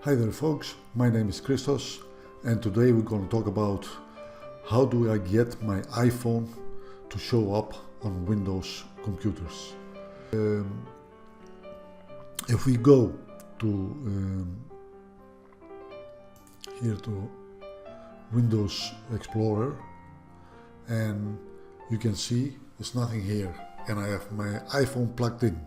Hi there folks, my name is Christos and today we're going to talk about how do I get my iPhone to show up on Windows computers. If we go to here to Windows Explorer, and you can see there's nothing here and I have my iPhone plugged in.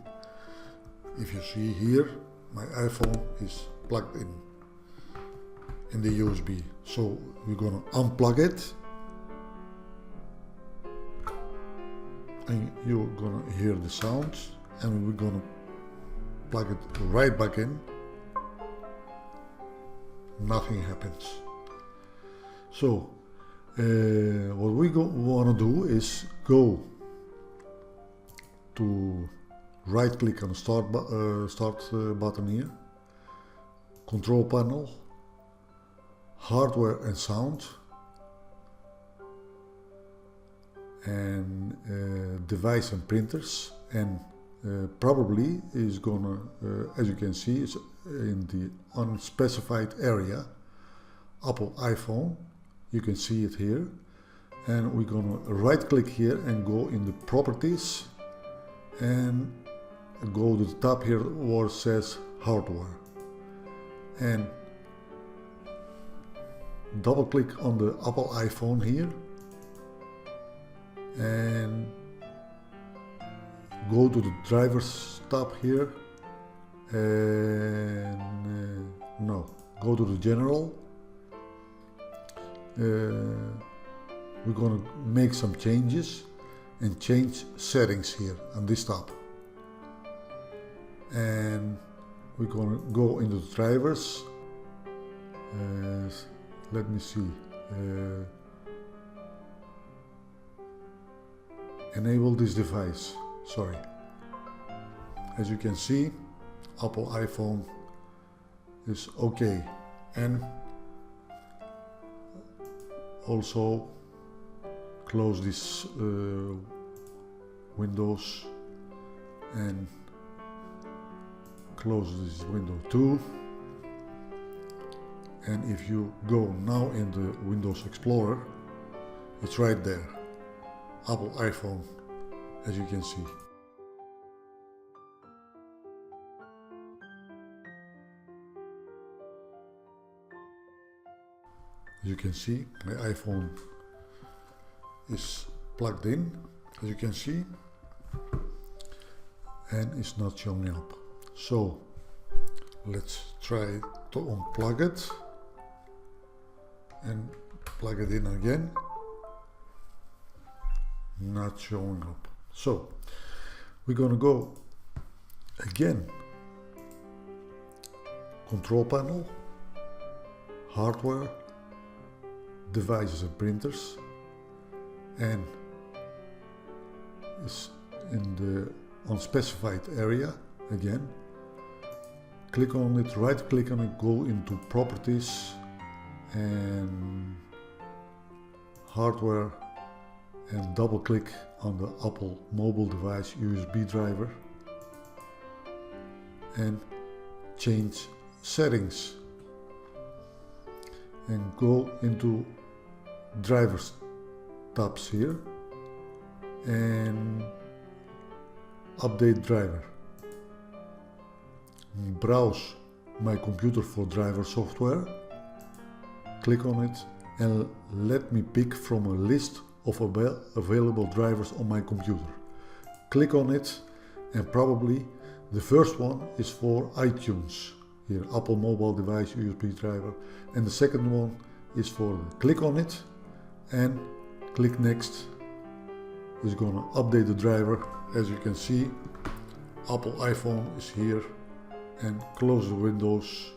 If you see here, my iPhone is plugged in the USB. So we're gonna unplug it and you're gonna hear the sounds, and we're gonna plug it right back in. Nothing happens. So what we want to do is go to right click on the start button here, control panel, hardware and sound, and device and printers, and probably is gonna, as you can see, is in the unspecified area, Apple iPhone. You can see it here, and we're gonna right click here and go in the properties and go to the top here where it says hardware, and double click on the Apple iPhone here and go to the drivers tab here, and go to the general. We're gonna make some changes and change settings here on this tab, and we're gonna go into the drivers. Let me see, enable this device, sorry. As you can see, Apple iPhone is okay, and also close this Windows and close this window too. And if you go now in the Windows Explorer, it's right there, Apple iPhone, as you can see. As you can see, my iPhone is plugged in, as you can see, and it's not showing up. So let's try to unplug it and plug it in again. Not showing up. So we're gonna go again, control panel, hardware, devices and printers, and it's in the unspecified area again. Click on it, right click on it, go into properties and hardware, and double click on the Apple mobile device USB driver and change settings, and go into drivers tabs here and update driver. Browse my computer for driver software, click on it and let me pick from a list of available drivers on my computer. Click on it, and probably the first one is for iTunes here, Apple mobile device USB driver, and the second one is for, click on it and click next. It's gonna update the driver. As you can see, Apple iPhone is here, and close the windows,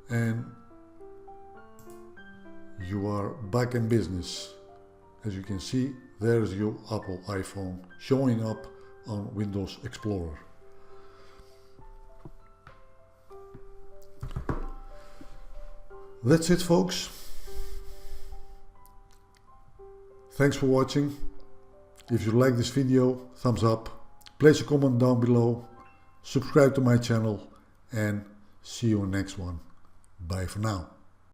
and you are back in business. As you can see, there's your Apple iPhone showing up on Windows Explorer. That's it, folks. Thanks for watching. If you like this video, thumbs up, place a comment down below, subscribe to my channel, and see you next one. Bye for now.